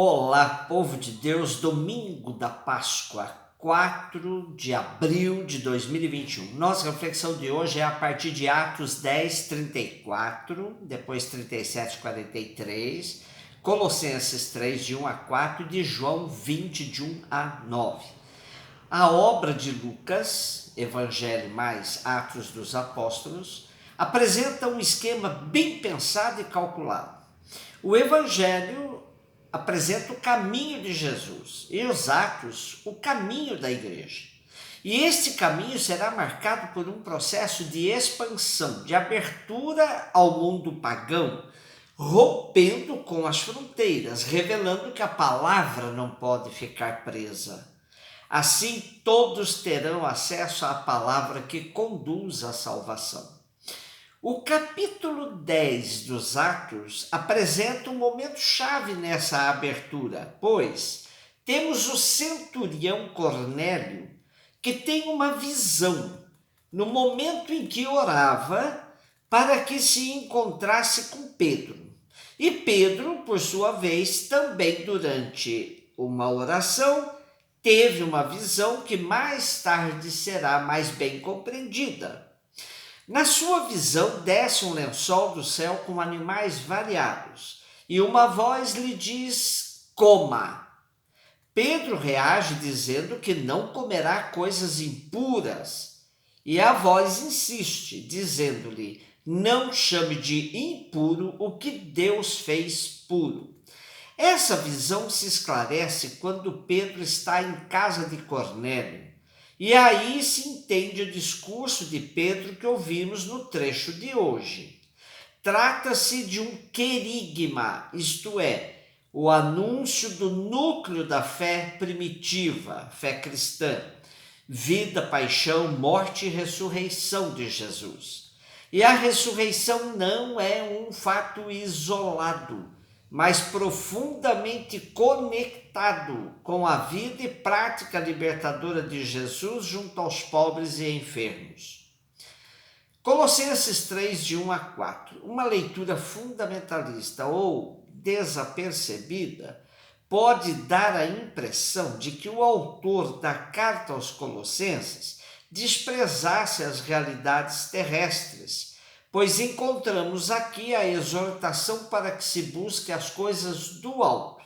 Olá, povo de Deus, domingo da Páscoa, 4 de abril de 2021. Nossa reflexão de hoje é a partir de Atos 10, 34, depois 37, 43, Colossenses 3, de 1 a 4 e de João 20, de 1 a 9. A obra de Lucas, Evangelho mais Atos dos Apóstolos, apresenta um esquema bem pensado e calculado. O Evangelho apresenta o caminho de Jesus e os Atos, o caminho da igreja. E este caminho será marcado por um processo de expansão, de abertura ao mundo pagão, rompendo com as fronteiras, revelando que a palavra não pode ficar presa. Assim, todos terão acesso à palavra que conduz à salvação. O capítulo 10 dos Atos apresenta um momento-chave nessa abertura, pois temos o centurião Cornélio, que tem uma visão no momento em que orava para que se encontrasse com Pedro. E Pedro, por sua vez, também durante uma oração, teve uma visão que mais tarde será mais bem compreendida. Na sua visão, desce um lençol do céu com animais variados, e uma voz lhe diz: coma. Pedro reage dizendo que não comerá coisas impuras, e a voz insiste, dizendo-lhe: não chame de impuro o que Deus fez puro. Essa visão se esclarece quando Pedro está em casa de Cornélio. E aí se entende o discurso de Pedro que ouvimos no trecho de hoje. Trata-se de um querigma, isto é, o anúncio do núcleo da fé primitiva, fé cristã, vida, paixão, morte e ressurreição de Jesus. E a ressurreição não é um fato isolado, mas profundamente conectado com a vida e prática libertadora de Jesus junto aos pobres e enfermos. Colossenses 3, de 1 a 4, uma leitura fundamentalista ou desapercebida, pode dar a impressão de que o autor da carta aos Colossenses desprezasse as realidades terrestres, pois encontramos aqui a exortação para que se busque as coisas do alto.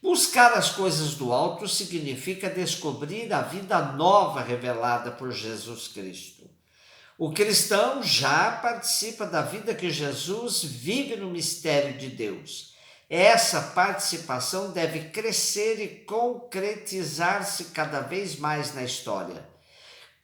Buscar as coisas do alto significa descobrir a vida nova revelada por Jesus Cristo. O cristão já participa da vida que Jesus vive no mistério de Deus. Essa participação deve crescer e concretizar-se cada vez mais na história.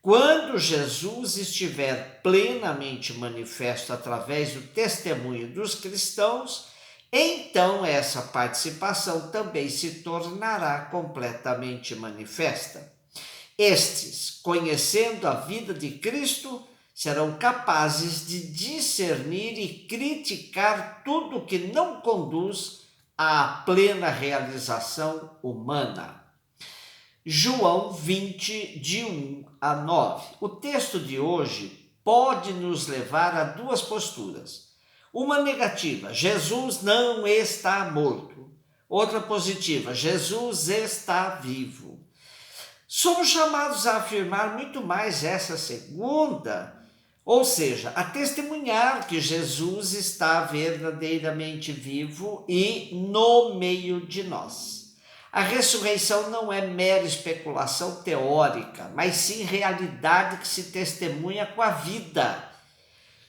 Quando Jesus estiver plenamente manifesto através do testemunho dos cristãos, então essa participação também se tornará completamente manifesta. Estes, conhecendo a vida de Cristo, serão capazes de discernir e criticar tudo que não conduz à plena realização humana. João 20, de 1 a 9. O texto de hoje pode nos levar a duas posturas. Uma negativa: Jesus não está morto. Outra positiva: Jesus está vivo. Somos chamados a afirmar muito mais essa segunda, ou seja, a testemunhar que Jesus está verdadeiramente vivo e no meio de nós. A ressurreição não é mera especulação teórica, mas sim realidade que se testemunha com a vida.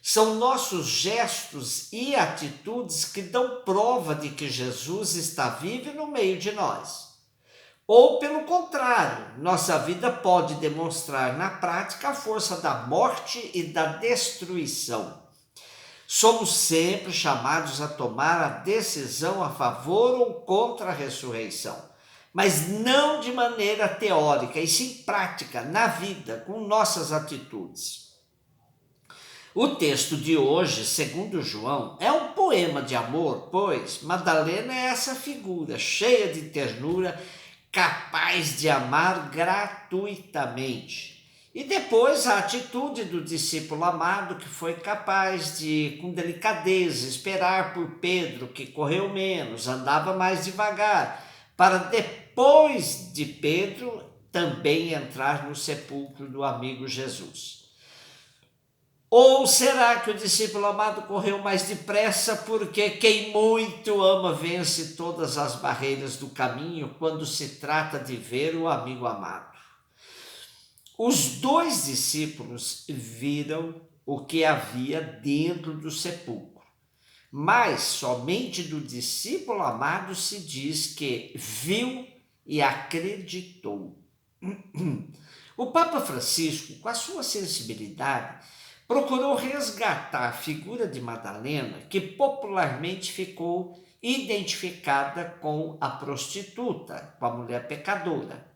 São nossos gestos e atitudes que dão prova de que Jesus está vivo no meio de nós. Ou, pelo contrário, nossa vida pode demonstrar na prática a força da morte e da destruição. Somos sempre chamados a tomar a decisão a favor ou contra a ressurreição, mas não de maneira teórica, e sim prática, na vida, com nossas atitudes. O texto de hoje, segundo João, é um poema de amor, pois Madalena é essa figura cheia de ternura, capaz de amar gratuitamente. E depois a atitude do discípulo amado que foi capaz de, com delicadeza, esperar por Pedro, que correu menos, andava mais devagar, para depois de Pedro também entrar no sepulcro do amigo Jesus. Ou será que o discípulo amado correu mais depressa porque quem muito ama vence todas as barreiras do caminho quando se trata de ver o amigo amado? Os dois discípulos viram o que havia dentro do sepulcro, mas somente do discípulo amado se diz que viu e acreditou. O Papa Francisco, com a sua sensibilidade, procurou resgatar a figura de Madalena, que popularmente ficou identificada com a prostituta, com a mulher pecadora.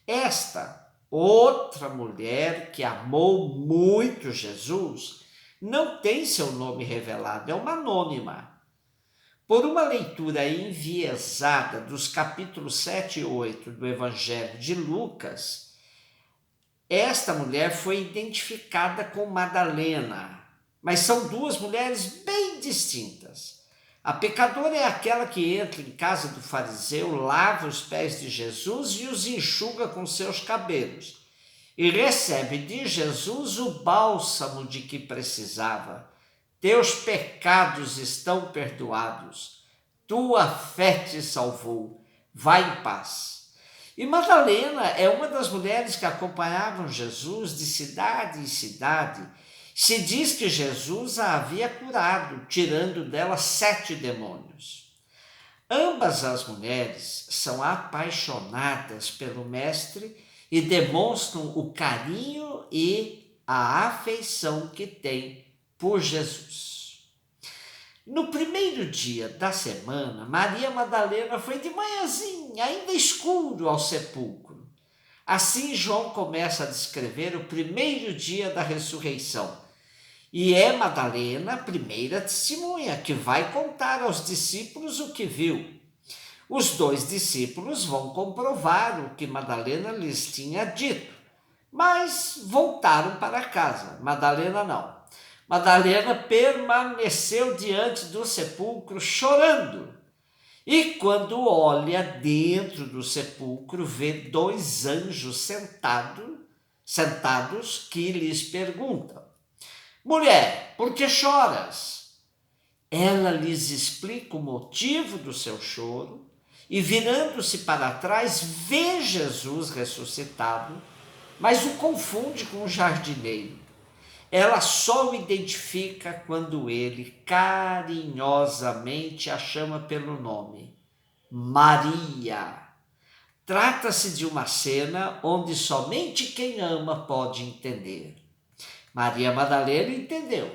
Esta outra mulher que amou muito Jesus não tem seu nome revelado, é uma anônima. Por uma leitura enviesada dos capítulos 7 e 8 do Evangelho de Lucas, esta mulher foi identificada com Madalena, mas são duas mulheres bem distintas. A pecadora é aquela que entra em casa do fariseu, lava os pés de Jesus e os enxuga com seus cabelos, e recebe de Jesus o bálsamo de que precisava. Teus pecados estão perdoados, tua fé te salvou, vai em paz. E Madalena é uma das mulheres que acompanhavam Jesus de cidade em cidade. Se diz que Jesus a havia curado, tirando dela 7 demônios. Ambas as mulheres são apaixonadas pelo Mestre e demonstram o carinho e a afeição que têm por Jesus. No primeiro dia da semana, Maria Madalena foi de manhãzinha, ainda escuro, ao sepulcro. Assim João começa a descrever o primeiro dia da ressurreição. E é Madalena a primeira testemunha, que vai contar aos discípulos o que viu. Os 2 discípulos vão comprovar o que Madalena lhes tinha dito, mas voltaram para casa. Madalena não. Madalena permaneceu diante do sepulcro chorando. E quando olha dentro do sepulcro, vê 2 anjos sentados que lhes perguntam: mulher, por que choras? Ela lhes explica o motivo do seu choro e, virando-se para trás, vê Jesus ressuscitado, mas o confunde com o jardineiro. Ela só o identifica quando ele carinhosamente a chama pelo nome: Maria. Trata-se de uma cena onde somente quem ama pode entender. Maria Madalena entendeu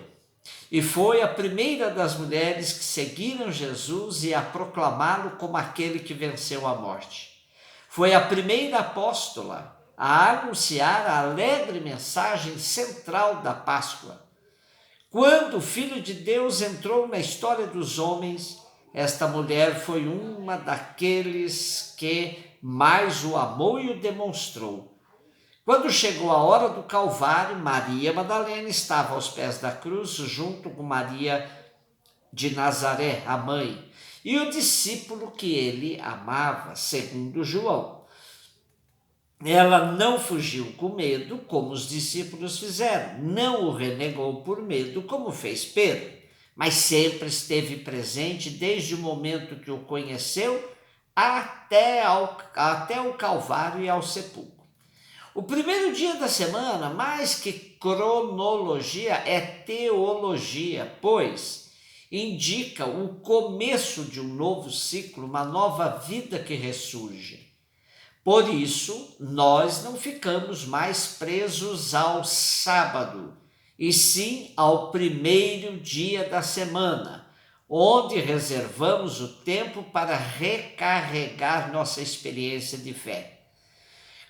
e foi a primeira das mulheres que seguiram Jesus e a proclamá-lo como aquele que venceu a morte. Foi a primeira apóstola a anunciar a alegre mensagem central da Páscoa. Quando o Filho de Deus entrou na história dos homens, esta mulher foi uma daqueles que mais o amou e o demonstrou. Quando chegou a hora do Calvário, Maria Madalena estava aos pés da cruz, junto com Maria de Nazaré, a mãe, e o discípulo que ele amava, segundo João. Ela não fugiu com medo, como os discípulos fizeram, não o renegou por medo, como fez Pedro, mas sempre esteve presente desde o momento que o conheceu até o Calvário e ao sepulcro. O primeiro dia da semana, mais que cronologia, é teologia, pois indica o começo de um novo ciclo, uma nova vida que ressurge. Por isso, nós não ficamos mais presos ao sábado, e sim ao primeiro dia da semana, onde reservamos o tempo para recarregar nossa experiência de fé.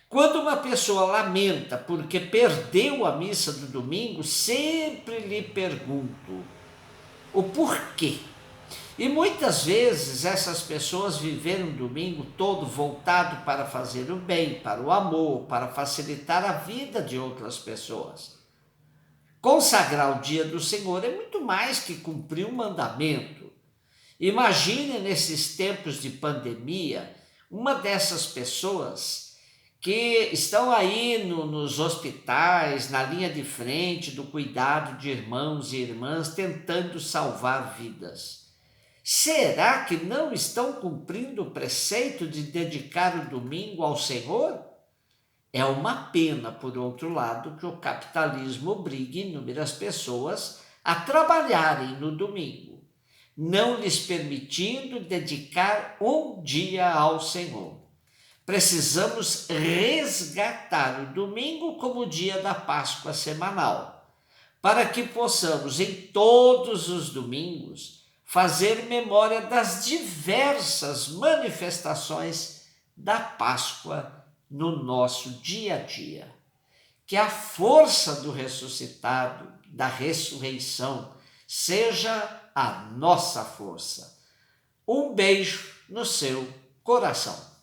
Quando uma pessoa lamenta porque perdeu a missa do domingo, sempre lhe pergunto o porquê. E muitas vezes essas pessoas viveram o domingo todo voltado para fazer o bem, para o amor, para facilitar a vida de outras pessoas. Consagrar o dia do Senhor é muito mais que cumprir um mandamento. Imagine nesses tempos de pandemia, uma dessas pessoas que estão aí nos hospitais, na linha de frente do cuidado de irmãos e irmãs, tentando salvar vidas. Será que não estão cumprindo o preceito de dedicar o domingo ao Senhor? É uma pena, por outro lado, que o capitalismo obrigue inúmeras pessoas a trabalharem no domingo, não lhes permitindo dedicar um dia ao Senhor. Precisamos resgatar o domingo como o dia da Páscoa semanal, para que possamos, em todos os domingos, fazer memória das diversas manifestações da Páscoa no nosso dia a dia. Que a força do ressuscitado, da ressurreição, seja a nossa força. Um beijo no seu coração.